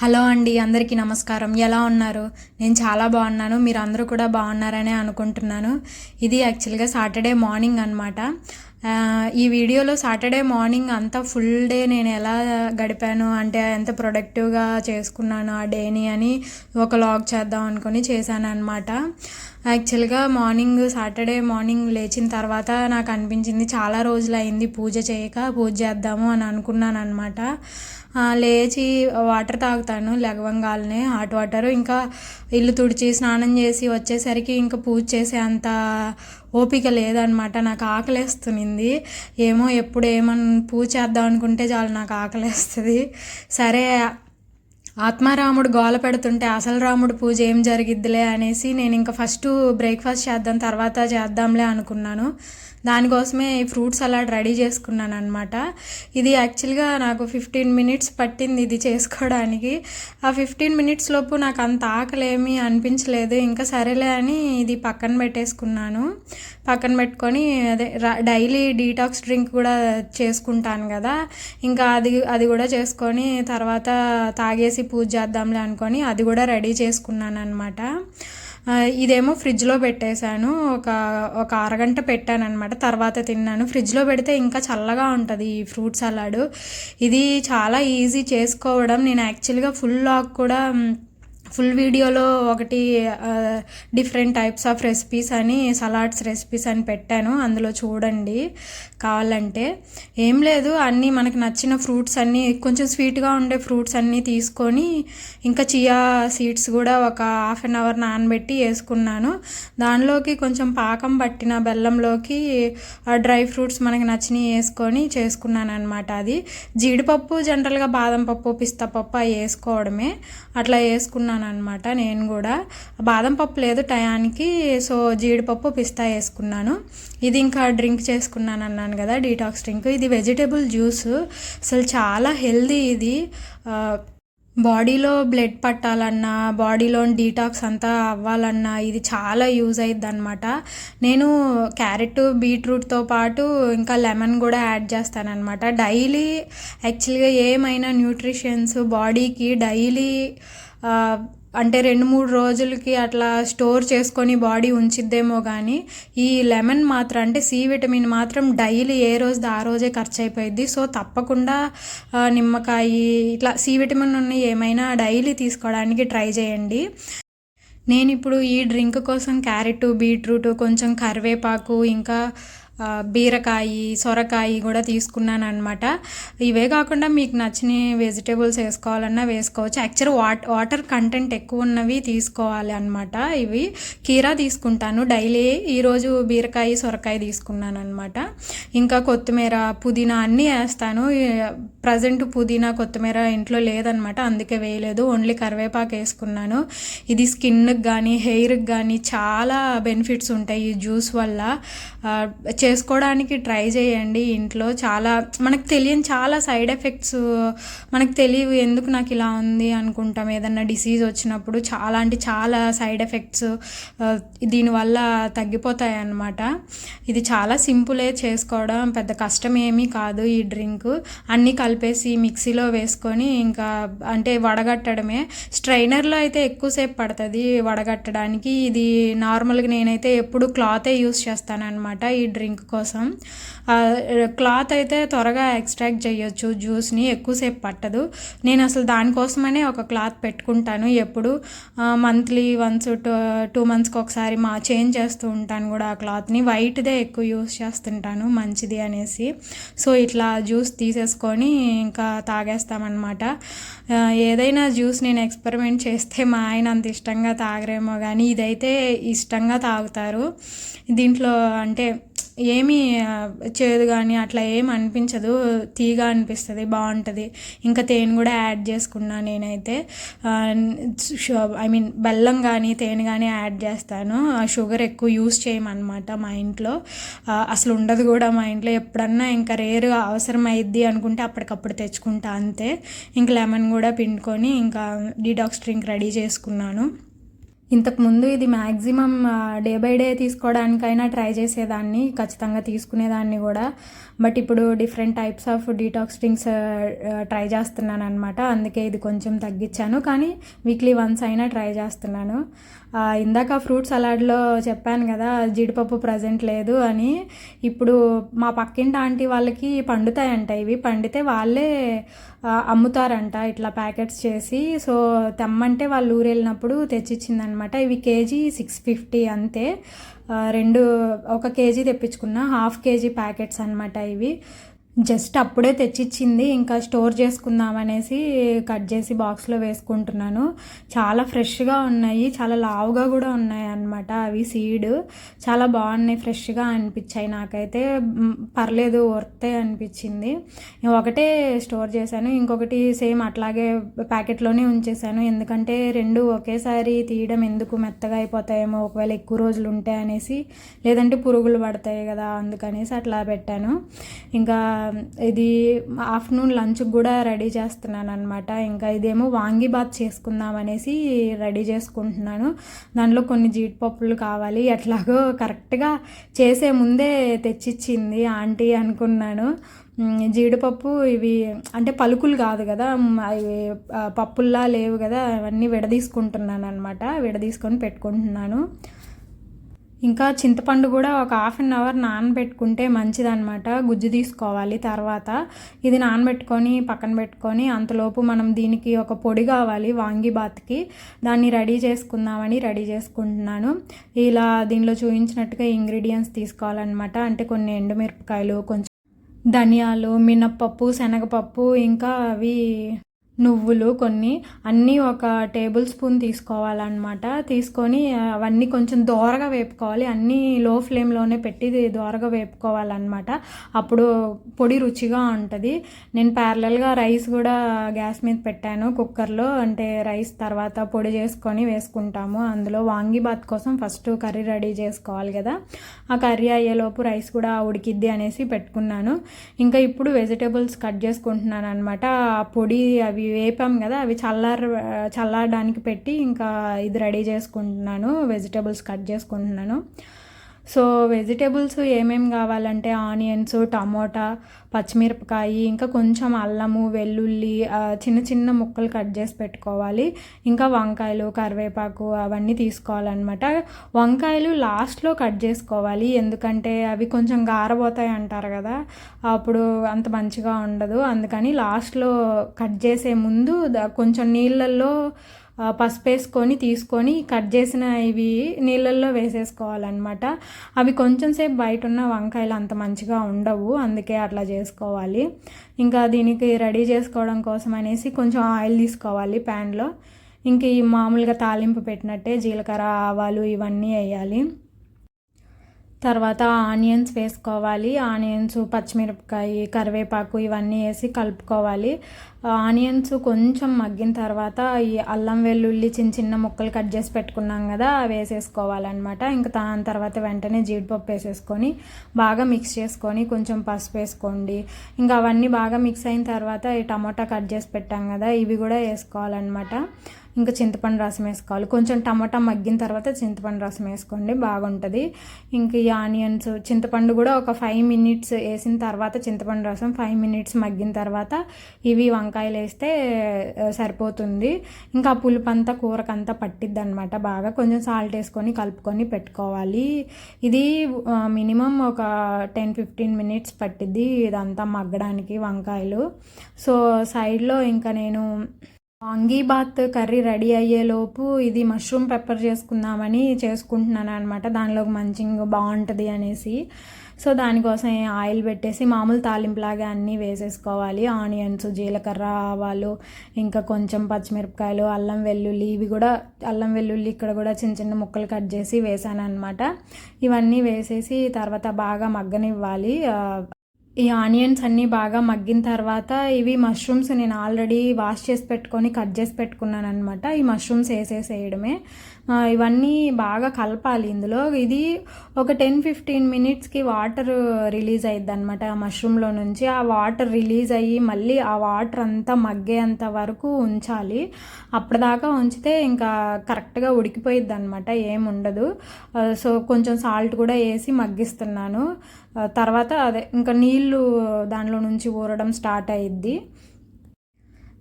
Hello అండి, అందరికీ నమస్కారం. ఎలా ఉన్నారు? నేను చాలా బాగున్నాను. మీరు అందరూ కూడా బాగున్నారనే అనుకుంటున్నాను. ఇది యాక్చువల్గా సాటర్డే మార్నింగ్ అనమాట. ఈ వీడియోలో సాటర్డే మార్నింగ్ అంతా ఫుల్ డే నేను ఎలా గడిపాను, అంటే ఎంత ప్రొడక్టివ్గా చేసుకున్నాను ఆ డేని అని ఒక లాగ్ చేద్దాం అనుకొని చేశాను అనమాట. యాక్చువల్గా సాటర్డే మార్నింగ్ లేచిన తర్వాత నాకు అనిపించింది చాలా రోజులు అయింది పూజ చేద్దాము అని అనుకున్నాను అనమాట. లేచి వాటర్ తాగుతాను లెగవంగాల్నే, హాట్ వాటర్. ఇంకా ఇల్లు తుడిచి స్నానం చేసి వచ్చేసరికి ఇంకా పూజ చేసే అంత ఓపిక లేదనమాట. నాకు ఆకలేస్తుంది. ఏమో ఎప్పుడు పూజ చేద్దాం అనుకుంటే చాలు నాకు ఆకలేస్తుంది. సరే, ఆత్మారాముడు గోల పెడుతుంటే అసలు రాముడు పూజ ఏం జరిగిద్దిలే అనేసి నేను ఇంకా ఫస్ట్ బ్రేక్ఫాస్ట్ చేద్దాం తర్వాత చేద్దాంలే అనుకున్నాను. దానికోసమే ఈ ఫ్రూట్ సలాడ్ రెడీ చేసుకున్నాను అనమాట. ఇది యాక్చువల్గా నాకు 15 మినిట్స్ పట్టింది ఇది చేసుకోవడానికి. ఆ 15 మినిట్స్ లోపు నాకు అంత ఆకలేమీ అనిపించలేదు. ఇంకా సరేలే అని ఇది పక్కన పెట్టేసుకున్నాను. పక్కన పెట్టుకొని డైలీ డీటాక్స్ డ్రింక్ కూడా చేసుకుంటాను కదా, ఇంకా అది కూడా చేసుకొని తర్వాత తాగేసి పూజ చేద్దాంలే అనుకొని అది కూడా రెడీ చేసుకున్నాను అనమాట. ఇదేమో ఫ్రిడ్జ్లో పెట్టేశాను. ఒక అరగంట పెట్టాను అనమాట. తర్వాత తిన్నాను. ఫ్రిడ్జ్లో పెడితే ఇంకా చల్లగా ఉంటుంది ఈ ఫ్రూట్ సలాడ్. ఇది చాలా ఈజీ చేసుకోవడం. నేను యాక్చువల్గా ఫుల్ వీడియోలో ఒకటి డిఫరెంట్ టైప్స్ ఆఫ్ రెసిపీస్ అని, సలాడ్స్ రెసిపీస్ అని పెట్టాను. అందులో చూడండి కావాలంటే. ఏం లేదు, అన్నీ మనకు నచ్చిన ఫ్రూట్స్ అన్నీ, కొంచెం స్వీట్గా ఉండే ఫ్రూట్స్ అన్నీ తీసుకొని ఇంకా చియా సీడ్స్ కూడా ఒక హాఫ్ అన్ అవర్ నానబెట్టి వేసుకున్నాను. దానిలోకి కొంచెం పాకం పట్టిన బెల్లంలోకి డ్రై ఫ్రూట్స్ మనకి నచ్చినవి వేసుకొని చేసుకున్నాను అనమాట. అది జీడిపప్పు, జనరల్గా బాదం పప్పు, పిస్తా పప్పు అవి వేసుకోవడమే. అట్లా వేసుకున్నాను అనమాట. నేను కూడా బాదం పప్పు లేదు టయానికి, సో జీడిపప్పు, పిస్తా వేసుకున్నాను. ఇది ఇంకా డ్రింక్ చేసుకున్నాను అన్నాను కదా, డీటాక్స్ డ్రింక్. ఇది వెజిటేబుల్ జ్యూస్. అసలు చాలా హెల్దీ ఇది. బాడీలో బ్లడ్ పట్టాలన్నా, బాడీలో డీటాక్స్ అంతా అవ్వాలన్నా ఇది చాలా యూజ్ అయ్యిద్ది అనమాట. నేను క్యారెట్, బీట్రూట్తో పాటు ఇంకా లెమన్ కూడా యాడ్ చేస్తానన్నమాట. డైలీ యాక్చువల్గా ఏమైనా న్యూట్రిషన్స్ బాడీకి డైలీ అంటే 2-3 రోజులకి అట్లా స్టోర్ చేసుకొని బాడీ ఉంచిద్దేమో కానీ, ఈ లెమన్ మాత్రం, అంటే సి విటమిన్ మాత్రం డైలీ ఏ రోజుది ఆ రోజే ఖర్చు అయిపోయింది. సో తప్పకుండా నిమ్మకాయ, ఇట్లా సి విటమిన్ ఉన్న ఏమైనా డైలీ తీసుకోవడానికి ట్రై చేయండి. నేను ఇప్పుడు ఈ డ్రింక్ కోసం క్యారెట్, బీట్రూట్, కొంచెం కరివేపాకు, ఇంకా బీరకాయ, సొరకాయ కూడా తీసుకున్నాను అనమాట. ఇవే కాకుండా మీకు నచ్చిన వెజిటేబుల్స్ వేసుకోవాలన్నా వేసుకోవచ్చు. యాక్చువల్ వాటర్ కంటెంట్ ఎక్కువ ఉన్నవి తీసుకోవాలి అనమాట. ఇవి కీరా తీసుకుంటాను డైలీ. ఈరోజు బీరకాయ, సొరకాయ తీసుకున్నాను అనమాట. ఇంకా కొత్తిమీర, పుదీనా అన్నీ వేస్తాను. ప్రజెంట్ పుదీనా, కొత్తిమీర ఇంట్లో లేదనమాట, అందుకే వేయలేదు. ఓన్లీ కరివేపాకు వేసుకున్నాను. ఇది స్కిన్కి కానీ హెయిర్కి కానీ చాలా బెనిఫిట్స్ ఉంటాయి ఈ జ్యూస్ వల్ల. చేసుకోవడానికి ట్రై చేయండి ఇంట్లో. చాలా మనకు తెలియని చాలా సైడ్ ఎఫెక్ట్స్ మనకు తెలియవు. ఎందుకు నాకు ఇలా ఉంది అనుకుంటాం. ఏదన్నా డిసీజ్ వచ్చినప్పుడు చాలా సైడ్ ఎఫెక్ట్స్ దీనివల్ల తగ్గిపోతాయి అన్నమాట. ఇది చాలా సింపులే చేసుకోవడం, పెద్ద కష్టం ఏమీ కాదు. ఈ డ్రింక్ అన్నీ కలిపేసి మిక్సీలో వేసుకొని ఇంకా అంటే వడగట్టడమే. స్ట్రైనర్లో అయితే ఎక్కువసేపు పడుతుంది వడగట్టడానికి. ఇది నార్మల్గా నేనైతే ఎప్పుడు క్లాతే యూస్ చేస్తాను అనమాట ఈ డ్రింక్ కోసం. క్లాత్ అయితే త్వరగా ఎక్స్ట్రాక్ట్ చేయొచ్చు జ్యూస్ని, ఎక్కువసేపు పట్టదు. నేను అసలు దానికోసమనే ఒక క్లాత్ పెట్టుకుంటాను ఎప్పుడు. మంత్లీ వన్స్, 2 మంత్స్కి ఒకసారి చేంజ్ చేస్తూ ఉంటాను కూడా ఆ క్లాత్ని. వైట్దే ఎక్కువ యూస్ చేస్తుంటాను, మంచిది అనేసి. సో ఇట్లా జ్యూస్ తీసేసుకొని ఇంకా తాగేస్తామన్నమాట. ఏదైనా జ్యూస్ నేను ఎక్స్పెరిమెంట్ చేస్తే మా ఆయన అంత ఇష్టంగా తాగరేమో కానీ ఇదైతే ఇష్టంగా తాగుతారు. దీంట్లో అంటే ఏమీ చేదు కానీ అట్లా ఏమి అనిపించదు, తీగా అనిపిస్తుంది, బాగుంటుంది. ఇంకా తేనె కూడా యాడ్ చేసుకున్నాను నేనైతే. బెల్లం కానీ తేనె కానీ యాడ్ చేస్తాను. షుగర్ ఎక్కువ యూస్ చేయమన్నమాట మా ఇంట్లో. అసలు ఉండదు కూడా మా ఇంట్లో. ఎప్పుడన్నా ఇంకా రేరుగా అవసరం అయ్యిద్ది అనుకుంటే అప్పటికప్పుడు తెచ్చుకుంటా అంతే. ఇంకా లెమన్ కూడా పిండుకొని ఇంకా డీటాక్స్ డ్రింక్ రెడీ చేసుకున్నాను. ఇంతకుముందు ఇది మ్యాక్సిమం డే బై డే తీసుకోవడానికైనా ట్రై చేసేదాన్ని, ఖచ్చితంగా తీసుకునేదాన్ని కూడా. బట్ ఇప్పుడు different types of detox drinks try చేస్తున్నాను అనమాట. అందుకే ఇది కొంచెం తగ్గించాను, కానీ వీక్లీ వన్స్ అయినా ట్రై చేస్తున్నాను. ఇందాక ఫ్రూట్ సలాడ్లో చెప్పాను కదా జీడిపప్పు ప్రజెంట్ లేదు అని. ఇప్పుడు మా పక్కింటి ఆంటీ వాళ్ళకి పండుతాయంట ఇవి, పండితే వాళ్ళే అమ్ముతారంట ఇట్లా ప్యాకెట్స్ చేసి. సో తెమ్మంటే వాళ్ళు ఊరు వెళ్ళినప్పుడు తెచ్చిచ్చిందనమాట. ఇవి కేజీ 650 అంతే. ఒక కేజీ తెప్పించుకున్నా, హాఫ్ కేజీ ప్యాకెట్స్ అనమాట ఇవి. జస్ట్ అప్పుడే తెచ్చిచ్చింది, ఇంకా స్టోర్ చేసుకుందామనేసి కట్ చేసి బాక్స్లో వేసుకుంటున్నాను. చాలా ఫ్రెష్గా ఉన్నాయి, చాలా లావుగా కూడా ఉన్నాయి అన్నమాట. అవి సీడ్ చాలా బాగున్నాయి, ఫ్రెష్గా అనిపించాయి నాకైతే. పర్లేదు, వర్తే అనిపించింది. ఒకటే స్టోర్ చేశాను, ఇంకొకటి సేమ్ అట్లాగే ప్యాకెట్లోనే ఉంచేసాను. ఎందుకంటే రెండు ఒకేసారి తీయడం ఎందుకు, మెత్తగా అయిపోతాయేమో ఒకవేళ ఎక్కువ రోజులు ఉంటాయి అనేసి, లేదంటే పురుగులు పడతాయి కదా అందుకనేసి అట్లా పెట్టాను. ఇంకా ఇది ఆఫ్టర్నూన్ లంచ్కి కూడా రెడీ చేస్తున్నాను అనమాట. ఇంకా ఇదేమో వాంగీబాత్ చేసుకుందాం అనేసి రెడీ చేసుకుంటున్నాను. దానిలో కొన్ని జీడిపప్పులు కావాలి, ఎట్లాగో కరెక్ట్గా చేసే ముందే తెచ్చిచ్చింది ఆంటీ అనుకున్నాను. జీడిపప్పు ఇవి అంటే పలుకులు కాదు కదా, అవి పప్పుల్లా లేవు కదా, అవన్నీ విడదీసుకుంటున్నాను అనమాట. విడదీసుకొని పెట్టుకుంటున్నాను. ఇంకా చింతపండు కూడా ఒక హాఫ్ అన్ అవర్ నానబెట్టుకుంటే మంచిదన్నమాట. గుజ్జు తీసుకోవాలి తర్వాత. ఇది నానబెట్టుకొని పక్కన పెట్టుకొని, అంతలోపు మనం దీనికి ఒక పొడి కావాలి వాంగీబాత్కి, దాన్ని రెడీ చేసుకుందామని రెడీ చేసుకుంటున్నాను. ఇలా దీనిలో చూపించినట్టుగా ఇంగ్రీడియంట్స్ తీసుకోవాలన్నమాట. అంటే కొన్ని ఎండుమిరపకాయలు, కొంచెం ధనియాలు, మినప్పప్పు, శనగపప్పు, ఇంకా అవి నువ్వులు కొన్ని, అన్నీ ఒక టేబుల్ స్పూన్ తీసుకోవాలన్నమాట. తీసుకొని అవన్నీ కొంచెం దోరగా వేపుకోవాలి. అన్నీ లో ఫ్లేమ్లోనే పెట్టి దోరగా వేపుకోవాలన్నమాట. అప్పుడు పొడి రుచిగా ఉంటుంది. నేను ప్యారలల్గా రైస్ కూడా గ్యాస్ మీద పెట్టాను కుక్కర్లో. అంటే రైస్ తర్వాత పొడి చేసుకొని వేసుకుంటాము అందులో. వాంగీబాత్ కోసం ఫస్ట్ కర్రీ రెడీ చేసుకోవాలి కదా, ఆ కర్రీ అయ్యేలోపు రైస్ కూడా ఉడికిద్ది అనేసి పెట్టుకున్నాను. ఇంకా ఇప్పుడు వెజిటేబుల్స్ కట్ చేసుకుంటున్నాను అనమాట. ఆ పొడి అవి వేపాం కదా, అవి చల్లారడానికి పెట్టి ఇంకా ఇది రెడీ చేసుకుంటున్నాను, వెజిటేబుల్స్ కట్ చేసుకుంటున్నాను. సో వెజిటేబుల్స్ ఏమేమి కావాలంటే ఆనియన్స్, టమోటా, పచ్చిమిరపకాయ, ఇంకా కొంచెం అల్లము, వెల్లుల్లి చిన్న చిన్న ముక్కలు కట్ చేసి పెట్టుకోవాలి. ఇంకా వంకాయలు, కరివేపాకు అవన్నీ తీసుకోవాలన్నమాట. వంకాయలు లాస్ట్లో కట్ చేసుకోవాలి, ఎందుకంటే అవి కొంచెం గారబోతాయి అంటారు కదా, అప్పుడు అంత మంచిగా ఉండదు. అందుకని లాస్ట్లో కట్ చేసే ముందు కొంచెం నీళ్ళల్లో పసుపు వేసుకొని తీసుకొని కట్ చేసిన ఇవి నీళ్ళల్లో వేసేసుకోవాలన్నమాట. అవి కొంచెం సేపు బయట ఉన్న వంకాయలు అంత మంచిగా ఉండవు, అందుకే అట్లా చేసుకోవాలి. ఇంకా దీనికి రెడీ చేసుకోవడం కోసం అనేసి కొంచెం ఆయిల్ తీసుకోవాలి ప్యాన్లో. ఇంక ఈ మామూలుగా తాలింపు పెట్టినట్టే జీలకర్ర, ఆవాలు ఇవన్నీ వేయాలి. తర్వాత ఆనియన్స్ వేసుకోవాలి. ఆనియన్స్, పచ్చిమిరపకాయ, కరివేపాకు ఇవన్నీ వేసి కలుపుకోవాలి. ఆనియన్స్ కొంచెం మగ్గిన తర్వాత ఈ అల్లం వెల్లుల్లి చిన్న చిన్న ముక్కలు కట్ చేసి పెట్టుకున్నాం కదా, అవి వేసేసుకోవాలన్నమాట. ఇంకా దాని తర్వాత వెంటనే జీడిపప్పు వేసేసుకొని బాగా మిక్స్ చేసుకొని కొంచెం పసుపు వేసుకోండి. ఇంకా అవన్నీ బాగా మిక్స్ అయిన తర్వాత ఈ టమాటా కట్ చేసి పెట్టాం కదా, ఇవి కూడా వేసుకోవాలన్నమాట. ఇంకా చింతపండు రసం వేసుకోవాలి. కొంచెం టమాటా మగ్గిన తర్వాత చింతపండు రసం వేసుకోండి, బాగుంటుంది. ఇంక ఈ ఆనియన్స్, చింతపండు కూడా ఒక 5 minutes వేసిన తర్వాత చింతపండు రసం 5 minutes మగ్గిన తర్వాత ఇవి వంకాయలు వేస్తే సరిపోతుంది. ఇంకా ఆ పులుపు అంతా కూరకంతా పట్టిద్ది అనమాట. బాగా కొంచెం సాల్ట్ వేసుకొని కలుపుకొని పెట్టుకోవాలి. ఇది మినిమం ఒక 10-15 minutes పట్టిద్ది ఇదంతా మగ్గడానికి వంకాయలు. సో సైడ్లో ఇంకా నేను వాంగీబాత్ కర్రీ రెడీ అయ్యేలోపు ఇది మష్రూమ్ పెప్పర్ చేసుకుందామని చేసుకుంటున్నాను అనమాట. దానిలోకి మంచిగా బాగుంటుంది అనేసి. సో దానికోసం ఆయిల్ పెట్టేసి మామూలు తాలింపులాగా అన్నీ వేసేసుకోవాలి. ఆనియన్స్, జీలకర్ర, ఆవాలు, ఇంకా కొంచెం పచ్చిమిరపకాయలు, అల్లం వెల్లుల్లి, ఇవి కూడా అల్లం వెల్లుల్లి ఇక్కడ కూడా చిన్న చిన్న ముక్కలు కట్ చేసి వేసాను అనమాట. ఇవన్నీ వేసేసి తర్వాత బాగా మగ్గనివ్వాలి. ఈ ఆనియన్స్ అన్నీ బాగా మగ్గిన తర్వాత ఇవి మష్రూమ్స్ నేను ఆల్రెడీ వాష్ చేసి పెట్టుకొని కట్ చేసి పెట్టుకున్నాను అనమాట. ఈ మష్రూమ్స్ వేసేసేయడమే. ఇవన్నీ బాగా కలపాలి ఇందులో. ఇది ఒక 10-15 మినిట్స్కి వాటర్ రిలీజ్ అయ్యిద్ది అనమాట ఆ మష్రూమ్లో నుంచి. ఆ వాటర్ రిలీజ్ అయ్యి మళ్ళీ ఆ వాటర్ అంతా మగ్గేంత వరకు ఉంచాలి. అప్పటిదాకా ఉంచితే ఇంకా కరెక్ట్గా ఉడికిపోయిద్ది అనమాట, ఏముండదు. సో కొంచెం సాల్ట్ కూడా వేసి మగ్గిస్తున్నాను. తర్వాత అదే ఇంకా నీళ్ళు దానిలో నుంచి ఊరడం స్టార్ట్ అయ్యిద్ది.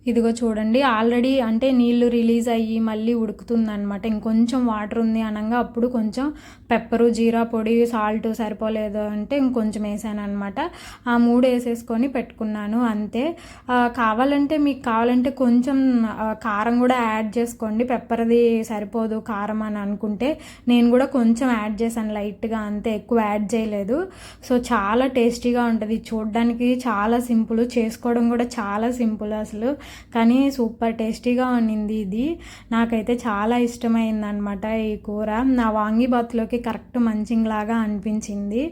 ఇదిగో చూడండి, ఆల్రెడీ అంటే నీళ్ళు రిలీజ్ అయ్యి మళ్ళీ ఉడుకుతుందనమాట. ఇంకొంచెం వాటర్ ఉంది అనగా అప్పుడు కొంచెం పెప్పరు, జీరా పొడి, సాల్ట్ సరిపోలేదు అంటే ఇంకొంచెం వేసాను అనమాట. ఆ 3 వేసేసుకొని పెట్టుకున్నాను అంతే. మీకు కావాలంటే కొంచెం కారం కూడా యాడ్ చేసుకోండి. పెప్పర్ది సరిపోదు కారం అని అనుకుంటే నేను కూడా కొంచెం యాడ్ చేశాను లైట్గా, అంతే, ఎక్కువ యాడ్ చేయలేదు. సో చాలా టేస్టీగా ఉంటుంది. చూడడానికి చాలా సింపుల్, చేసుకోవడం కూడా చాలా సింపుల్ అసలు, కానీ సూపర్ టేస్టీగా ఉన్నింది. ఇది నాకైతే చాలా ఇష్టమైందనమాట ఈ కూర. నా వాంగీబాత్లోకి కరెక్ట్ మంచింగ్ లాగా అనిపించింది.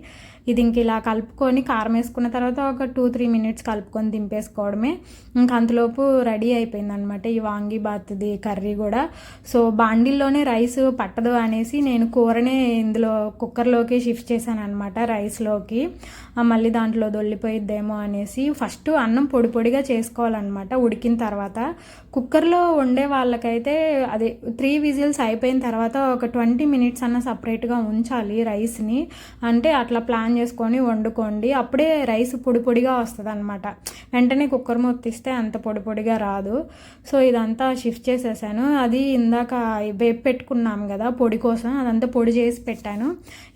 ఇది ఇంక ఇలా కలుపుకొని కారం వేసుకున్న తర్వాత ఒక 2-3 మినిట్స్ కలుపుకొని దింపేసుకోవడమే. ఇంక అంతలోపు రెడీ అయిపోయిందనమాట ఈ వాంగీబాత్ది కర్రీ కూడా. సో బాండిల్లోనే రైస్ పట్టదు అనేసి నేను కూరనే ఇందులో కుక్కర్లోకి షిఫ్ట్ చేశాను అనమాట, రైస్లోకి. మళ్ళీ దాంట్లో దొల్లిపోయిద్దేమో అనేసి ఫస్ట్ అన్నం పొడి పొడిగా చేసుకోవాలన్నమాట ఉడికిన తర్వాత. కుక్కర్లో వండే వాళ్ళకైతే అది 3 విజిల్స్ అయిపోయిన తర్వాత ఒక 20 మినిట్స్ అన్న సపరేట్గా ఉంచాలి రైస్ని. అంటే అట్లా ప్లాన్ చేసుకొని వండుకోండి, అప్పుడే రైస్ పొడి పొడిగా వస్తుంది అనమాట. వెంటనే కుక్కర్ మూత తీస్తే అంత పొడి పొడిగా రాదు. సో ఇదంతా షిఫ్ట్ చేసేసాను. అది ఇందాక వేపు పెట్టుకున్నాం కదా పొడి కోసం, అదంతా పొడి చేసి పెట్టాను.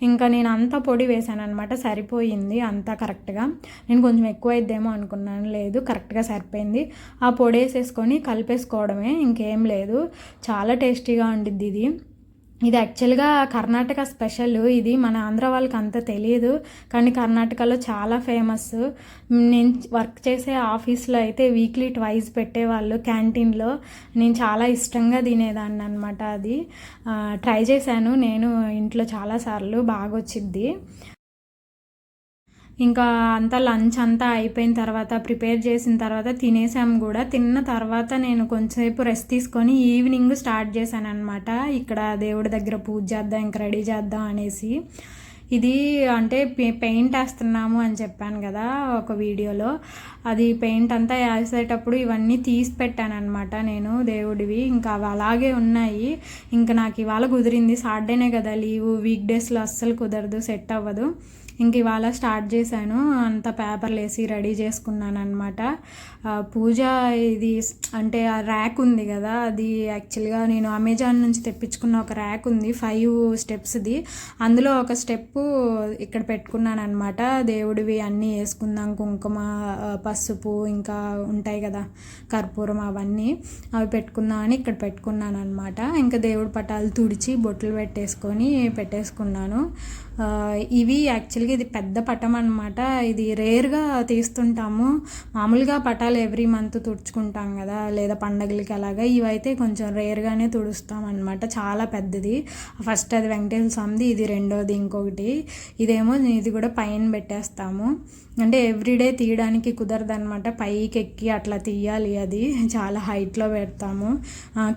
ఇంకా నేను అంతా పొడి వేసాను అనమాట, సరిపోయింది అంతా కరెక్ట్గా. నేను కొంచెం ఎక్కువ అయిద్దేమో అనుకున్నాను, లేదు కరెక్ట్గా సరిపోయింది. ఆ పొడి వేసేసుకొని కలిపేసుకోవడమే, ఇంకేం లేదు. చాలా టేస్టీగా ఉండిద్ది ఇది. ఇది యాక్చువల్గా కర్ణాటక స్పెషల్. ఇది మన ఆంధ్ర వాళ్ళకి అంత తెలియదు, కానీ కర్ణాటకలో చాలా ఫేమస్. నేను వర్క్ చేసే ఆఫీస్లో అయితే వీక్లీ 2 పెట్టేవాళ్ళు క్యాంటీన్లో. నేను చాలా ఇష్టంగా తినేదాన్ని అనమాట. అది ట్రై చేశాను నేను ఇంట్లో చాలాసార్లు, బాగా వచ్చిద్ది. ఇంకా అంతా లంచ్ అంతా అయిపోయిన తర్వాత ప్రిపేర్ చేసిన తర్వాత తినేసాము కూడా. తిన్న తర్వాత నేను కొంచెంసేపు రెస్ట్ తీసుకొని ఈవినింగ్ స్టార్ట్ చేశాను అనమాట. ఇక్కడ దేవుడి దగ్గర పూజ చేద్దాం, ఇంకా రెడీ చేద్దాం అనేసి. ఇది అంటే పెయింట్ వేస్తున్నాము అని చెప్పాను కదా ఒక వీడియోలో. అది పెయింట్ అంతా వేసేటప్పుడు ఇవన్నీ తీసి పెట్టాను అనమాట నేను దేవుడివి. ఇంకా అవి అలాగే ఉన్నాయి. ఇంకా నాకు ఇవాళ కుదిరింది, సాటర్డేనే కదా లీవు, వీక్ డేస్లో అస్సలు కుదరదు, సెట్ అవ్వదు. ఇంక ఇవాళ స్టార్ట్ చేశాను, అంత పేపర్లు వేసి రెడీ చేసుకున్నాను అనమాట. పూజ ఇది అంటే ఆ ర్యాక్ ఉంది కదా, అది యాక్చువల్గా నేను అమెజాన్ నుంచి తెప్పించుకున్న ఒక ర్యాక్ ఉంది 5 స్టెప్స్ది. అందులో ఒక స్టెప్పు ఇక్కడ పెట్టుకున్నాను అనమాట. దేవుడివి అన్నీ వేసుకుందాం, కుంకుమ, పసుపు, ఇంకా ఉంటాయి కదా కర్పూరం, అవన్నీ అవి పెట్టుకుందామని ఇక్కడ పెట్టుకున్నాను అనమాట. ఇంకా దేవుడి పటాలు తుడిచి బొట్లు పెట్టేసుకున్నాను. ఇవి యాక్చువల్గా ఇది పెద్ద పటం అనమాట. ఇది రేర్గా తీస్తుంటాము. మామూలుగా పటాలు ఎవ్రీ మంత్ తుడుచుకుంటాం కదా, లేదా పండగలకి అలాగా. ఇవైతే కొంచెం రేర్గానే తుడుస్తాం అనమాట. చాలా పెద్దది. ఫస్ట్ అది వెంకటేశ్వర స్వామిది, ఇది రెండోది ఇంకొకటి. ఇదేమో ఇది కూడా పైన పెట్టేస్తాము. అంటే ఎవ్రీడే తీయడానికి కుదరదు అనమాట, పైకి ఎక్కి అట్లా తీయాలి. అది చాలా హైట్లో పెడతాము,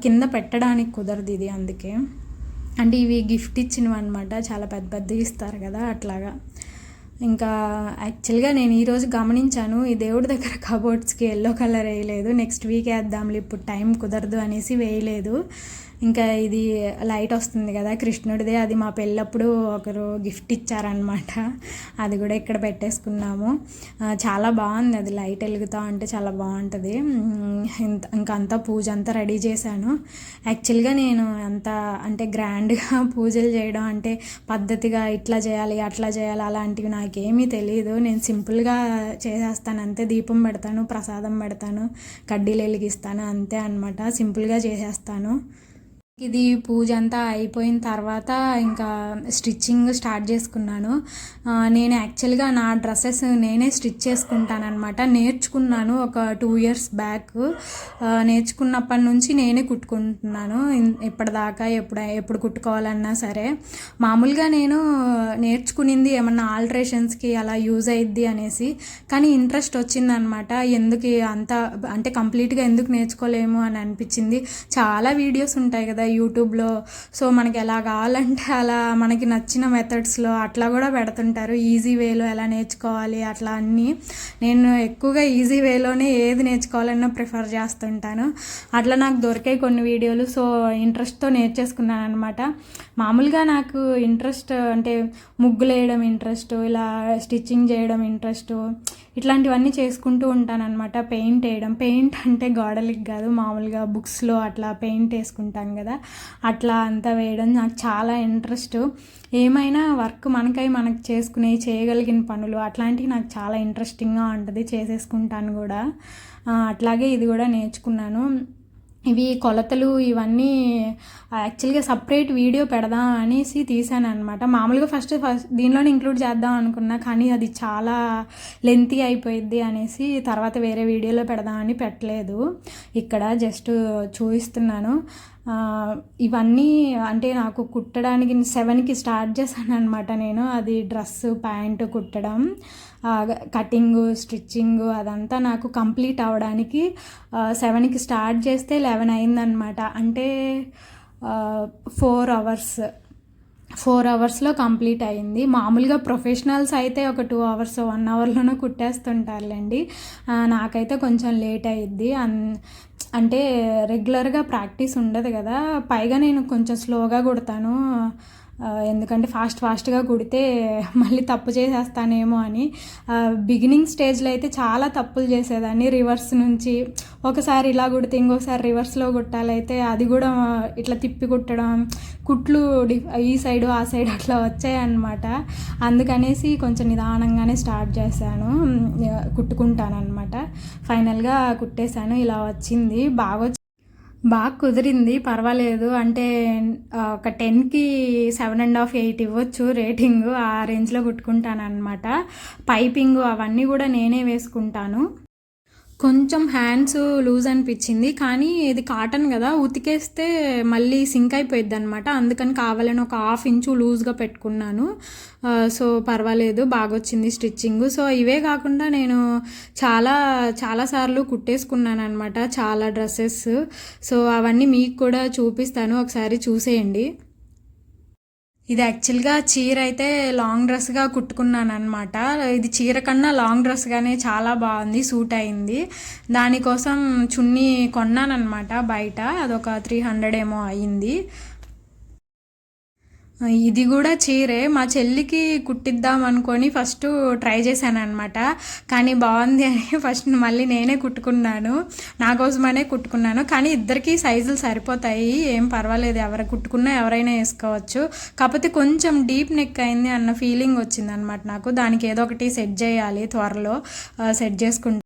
కింద పెట్టడానికి కుదరదు ఇది. అందుకే అంటే ఇవి గిఫ్ట్ ఇచ్చినవి అనమాట, చాలా పెద్ద పెద్దవి ఇస్తారు కదా అట్లాగా. ఇంకా యాక్చువల్గా నేను ఈరోజు గమనించాను, ఈ దేవుడి దగ్గర కబోర్డ్స్కి ఎల్లో కలర్ వేయలేదు. నెక్స్ట్ వీక్ వేద్దాంలే, ఇప్పుడు టైం కుదరదు అనేసి వేయలేదు. ఇంకా ఇది లైట్ వస్తుంది కదా కృష్ణుడిదే, అది మా పెళ్ళప్పుడు ఒకరు గిఫ్ట్ ఇచ్చారనమాట. అది కూడా ఇక్కడ పెట్టేసుకున్నాము. చాలా బాగుంది, అది లైట్ వెలుగుతూ ఉంటే చాలా బాగుంటుంది. ఇంకంతా పూజ అంతా రెడీ చేశాను. యాక్చువల్గా నేను అంత అంటే గ్రాండ్గా పూజలు చేయడం అంటే పద్ధతిగా ఇట్లా చేయాలి అట్లా చేయాలి అలాంటివి నాకేమీ తెలియదు. నేను సింపుల్గా చేసేస్తాను అంతే. దీపం పెడతాను, ప్రసాదం పెడతాను, కడ్డీలు వెలిగిస్తాను, అంతే అనమాట. సింపుల్గా చేసేస్తాను. ఇది పూజ అంతా అయిపోయిన తర్వాత ఇంకా స్టిచ్చింగ్ స్టార్ట్ చేసుకున్నాను. నేను యాక్చువల్గా నా డ్రెస్సెస్ నేనే స్టిచ్ చేసుకుంటానమాట. నేర్చుకున్నాను ఒక 2 years బ్యాక్. నేర్చుకున్నప్పటి నుంచి నేనే కుట్టుకుంటున్నాను ఇప్పటిదాకా. ఎప్పుడు కుట్టుకోవాలన్నా సరే మామూలుగా నేను నేర్చుకునింది ఏమన్నా ఆల్ట్రేషన్స్కి అలా యూజ్ అయ్యిద్ది అనేసి, కానీ ఇంట్రెస్ట్ వచ్చిందనమాట. ఎందుకు అంత అంటే కంప్లీట్గా ఎందుకు నేర్చుకోలేము అని అనిపించింది. చాలా వీడియోస్ ఉంటాయి కదా యూట్యూబ్లో, సో మనకి ఎలా కావాలంటే అలా మనకి నచ్చిన మెథడ్స్లో అట్లా కూడా పెడుతుంటారు. ఈజీ వేలో ఎలా నేర్చుకోవాలి అట్లా అన్నీ. నేను ఎక్కువగా ఈజీ వేలోనే ఏది నేర్చుకోవాలన్నా ప్రిఫర్ చేస్తుంటాను. అట్లా నాకు దొరికాయి కొన్ని వీడియోలు, సో ఇంట్రెస్ట్తో నేర్చేసుకున్నాను అనమాట. మామూలుగా నాకు ఇంట్రెస్ట్ అంటే ముగ్గులు వేయడం ఇంట్రెస్ట్, ఇలా స్టిచ్చింగ్ చేయడం ఇంట్రెస్ట్, ఇట్లాంటివన్నీ చేసుకుంటూ ఉంటానన్నమాట. పెయింట్ వేయడం, పెయింట్ అంటే గోడలకి కాదు, మామూలుగా బుక్స్లో అట్లా పెయింట్ వేసుకుంటాం కదా, అట్లా అంతా వేయడం నాకు చాలా ఇంట్రెస్ట్. ఏమైనా వర్క్ మనకు చేయగలిగిన పనులు అట్లాంటివి నాకు చాలా ఇంట్రెస్టింగ్గా ఉంటుంది, చేసేసుకుంటాను కూడా. అట్లాగే ఇది కూడా నేర్చుకున్నాను. ఇవి కొలతలు ఇవన్నీ యాక్చువల్గా సపరేట్ వీడియో పెడదాం అనేసి తీసాను అనమాట. మామూలుగా ఫస్ట్ దీనిలోనే ఇంక్లూడ్ చేద్దాం అనుకున్నా, కానీ అది చాలా లెంతీ అయిపోయిద్ది అనేసి తర్వాత వేరే వీడియోలో పెడదామని పెట్టలేదు. ఇక్కడ జస్ట్ చూపిస్తున్నాను. ఇవన్నీ అంటే నాకు కుట్టడానికి 7కి స్టార్ట్ చేశాను అనమాట నేను. అది డ్రెస్సు ప్యాంటు కుట్టడం, కటింగు స్టిచ్చింగు అదంతా నాకు కంప్లీట్ అవ్వడానికి 7కి స్టార్ట్ చేస్తే 11 అయిందనమాట. అంటే 4 అవర్స్లో కంప్లీట్ అయింది. మామూలుగా ప్రొఫెషనల్స్ అయితే ఒక 2 hours 1 hourలోనే కుట్టేస్తుంటారులేండి. నాకైతే కొంచెం లేట్ అయ్యిద్ది. అంటే రెగ్యులర్గా ప్రాక్టీస్ ఉండదు కదా, పైగా నేను కొంచెం స్లోగా కుడతాను. ఎందుకంటే ఫాస్ట్గా కుడితే మళ్ళీ తప్పు చేసేస్తానేమో అని. బిగినింగ్ స్టేజ్లో అయితే చాలా తప్పులు చేసేదాన్ని. రివర్స్ నుంచి ఒకసారి ఇలా కుడితే ఇంకోసారి రివర్స్లో కుట్టాలైతే అది కూడా ఇట్లా తిప్పి కుట్టడం, కుట్లు ఈ సైడు ఆ సైడ్ అట్లా వచ్చాయన్నమాట. అందుకనేసి కొంచెం నిదానంగానే స్టార్ట్ చేశాను, కుట్టుకుంటాను అనమాట. ఫైనల్గా కుట్టేశాను, ఇలా వచ్చింది. బాగా కుదిరింది, పర్వాలేదు. అంటే ఒక 10కి 7.5 8 ఇవ్వచ్చు రేటింగు. ఆ రేంజ్లో కుట్టుకుంటాను అనమాట. పైపింగ్ అవన్నీ కూడా నేనే వేసుకుంటాను. కొంచెం హ్యాండ్స్ లూజ్ అనిపించింది, కానీ ఇది కాటన్ కదా, ఉతికేస్తే మళ్ళీ సింక్ అయిపోయిద్ది అనమాట. అందుకని కావాలని ఒక 1/2 inch లూజ్గా పెట్టుకున్నాను. సో పర్వాలేదు, బాగా వచ్చింది స్టిచ్చింగ్. సో ఇవే కాకుండా నేను చాలాసార్లు కుట్టేసుకున్నాను అనమాట, చాలా డ్రెస్సెస్. సో అవన్నీ మీకు కూడా చూపిస్తాను, ఒకసారి చూసేయండి. ఇది యాక్చువల్గా చీర అయితే లాంగ్ డ్రెస్గా కుట్టుకున్నాను అనమాట. ఇది చీర కన్నా లాంగ్ డ్రెస్గానే చాలా బాగుంది, సూట్ అయింది. దానికోసం చున్నీ కొన్నాను అనమాట బయట, అదొక 300 ఏమో అయింది. ఇది కూడా చీరే, మా చెల్లికి కుట్టిద్దాం అనుకొని ఫస్ట్ ట్రై చేశాను అనమాట. కానీ బాగుంది అని ఫస్ట్ మళ్ళీ నేనే కుట్టుకున్నాను, నా కోసమనే కుట్టుకున్నాను. కానీ ఇద్దరికి సైజులు సరిపోతాయి, ఏం పర్వాలేదు, ఎవరు కుట్టుకున్నా ఎవరైనా వేసుకోవచ్చు. కాకపోతే కొంచెం డీప్ నెక్ అయింది అన్న ఫీలింగ్ వచ్చిందనమాట నాకు. దానికి ఏదో ఒకటి సెట్ చేయాలి, త్వరలో సెట్ చేసుకుంటాను.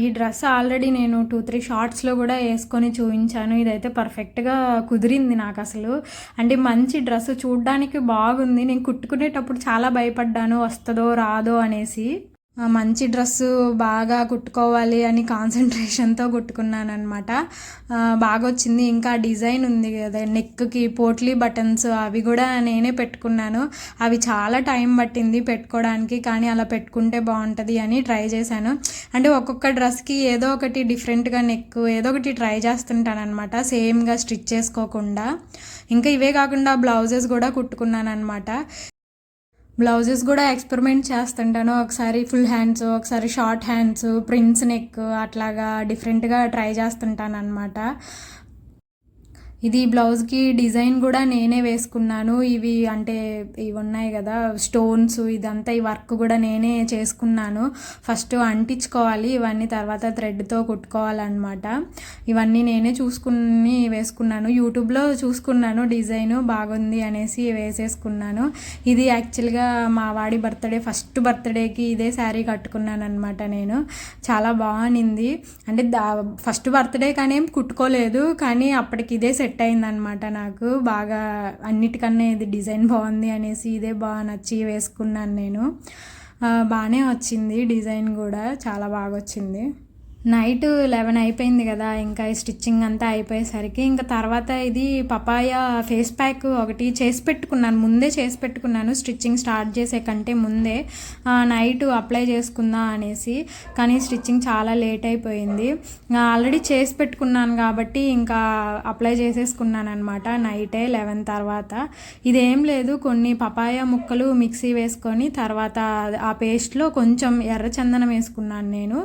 ఈ డ్రెస్ ఆల్రెడీ నేను 2-3 షార్ట్స్లో కూడా వేసుకొని చూపించాను. ఇదైతే పర్ఫెక్ట్గా కుదిరింది నాకు అసలు. అంటే మంచి డ్రెస్, చూడడానికి బాగుంది. నేను కుట్టుకునేటప్పుడు చాలా భయపడ్డాను వస్తుందో రాదో అనేసి. మంచి డ్రెస్సు బాగా కుట్టుకోవాలి అని కాన్సన్ట్రేషన్తో కుట్టుకున్నాను అనమాట. బాగా వచ్చింది. ఇంకా డిజైన్ ఉంది కదా నెక్కి, పోట్లీ బటన్స్, అవి కూడా నేనే పెట్టుకున్నాను. అవి చాలా టైం పట్టింది పెట్టుకోవడానికి, కానీ అలా పెట్టుకుంటే బాగుంటుంది అని ట్రై చేశాను. అంటే ఒక్కొక్క డ్రెస్కి ఏదో ఒకటి డిఫరెంట్గా నెక్ ఏదో ఒకటి ట్రై చేస్తుంటాను అనమాట, సేమ్గా స్టిచ్ చేసుకోకుండా. ఇంకా ఇవే కాకుండా బ్లౌజెస్ కూడా కుట్టుకున్నాను అనమాట. బ్లౌజెస్ కూడా ఎక్స్పెరిమెంట్ చేస్తుంటాను, ఒకసారి ఫుల్ హ్యాండ్స్, ఒకసారి షార్ట్ హ్యాండ్స్, ప్రిన్స్ నెక్, అట్లాగా డిఫరెంట్గా ట్రై చేస్తుంటాను అనమాట. ఇది బ్లౌజ్కి డిజైన్ కూడా నేనే వేసుకున్నాను. ఇవి అంటే ఇవి ఉన్నాయి కదా స్టోన్స్, ఇదంతా ఈ వర్క్ కూడా నేనే చేసుకున్నాను. ఫస్ట్ అంటించుకోవాలి ఇవన్నీ, తర్వాత థ్రెడ్తో కుట్టుకోవాలన్నమాట. ఇవన్నీ నేనే చూసుకుని వేసుకున్నాను. యూట్యూబ్లో చూసుకున్నాను, డిజైన్ బాగుంది అనేసి వేసేసుకున్నాను. ఇది యాక్చువల్గా మా వాడి ఫస్ట్ బర్త్డేకి ఇదే శారీ కట్టుకున్నాను అనమాట. నేను చాలా బాగుంది. అంటే ఫస్ట్ బర్త్డే కానీ ఏం కుట్టుకోలేదు, కానీ అప్పటికి ఇదే సెట్ అయిందనమాట. నాకు బాగా అన్నిటికన్నా ఇది డిజైన్ బాగుంది అనేసి ఇదే బాగా నచ్చి వేసుకున్నాను నేను. బాగానే వచ్చింది, డిజైన్ కూడా చాలా బాగా వచ్చింది. నైట్ 11 అయిపోయింది కదా, ఇంకా ఈ స్టిచ్చింగ్ అంతా అయిపోయేసరికి ఇంకా తర్వాత ఇది పపాయ ఫేస్ ప్యాక్ ఒకటి ముందే చేసి పెట్టుకున్నాను స్టిచ్చింగ్ స్టార్ట్ చేసే కంటే ముందే. నైట్ అప్లై చేసుకుందాం అనేసి, కానీ స్టిచ్చింగ్ చాలా లేట్ అయిపోయింది. ఆల్రెడీ చేసి పెట్టుకున్నాను కాబట్టి ఇంకా అప్లై చేసేసుకున్నాను అనమాట నైటే 11 తర్వాత. ఇదేం లేదు, కొన్ని పపాయ ముక్కలు మిక్సీ వేసుకొని తర్వాత ఆ పేస్ట్లో కొంచెం ఎర్రచందనం వేసుకున్నాను నేను.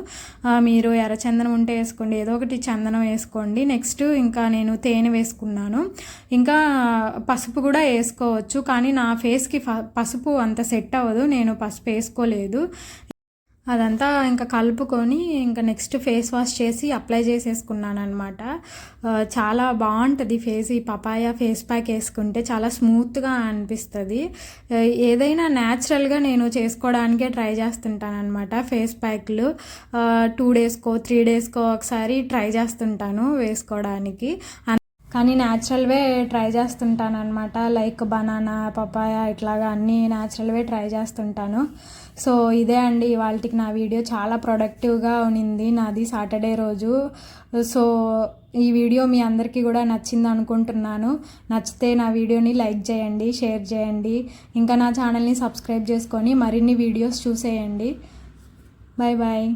మీరు ఎర్రచందనం ఉంటే వేసుకోండి, ఏదో ఒకటి చందనం వేసుకోండి. నెక్స్ట్ ఇంకా నేను తేనె వేసుకున్నాను, ఇంకా పసుపు కూడా వేసుకోవచ్చు. కానీ నా ఫేస్కి పసుపు అంత సెట్ అవ్వదు, నేను పసుపు వేసుకోలేదు. అదంతా ఇంకా కలుపుకొని ఇంకా నెక్స్ట్ ఫేస్ వాష్ చేసి అప్లై చేసేసుకున్నాను అనమాట. చాలా బాగుంటుంది ఫేస్. ఈ పపాయ ఫేస్ ప్యాక్ వేసుకుంటే చాలా స్మూత్గా అనిపిస్తుంది. ఏదైనా న్యాచురల్గా నేను చేసుకోవడానికే ట్రై చేస్తుంటాను అనమాట. ఫేస్ ప్యాక్లు 2 డేస్కో 3 డేస్కో ఒకసారి ట్రై చేస్తుంటాను వేసుకోవడానికి. కానీ న్యాచురల్వే ట్రై చేస్తుంటాను అనమాట. లైక్ బనానా, పపాయ ఇట్లాగా అన్నీ న్యాచురల్వే ట్రై చేస్తుంటాను. సో ఇదే అండి ఇవాళకి నా వీడియో. చాలా ప్రొడక్టివ్గా ఉన్నింది నాది సాటర్డే రోజు. సో ఈ వీడియో మీ అందరికీ కూడా నచ్చింది అనుకుంటున్నాను. నచ్చితే నా వీడియోని లైక్ చేయండి, షేర్ చేయండి, ఇంకా నా ఛానల్ని సబ్స్క్రైబ్ చేసుకొని మరిన్ని వీడియోస్ చూసేయండి. Bye bye.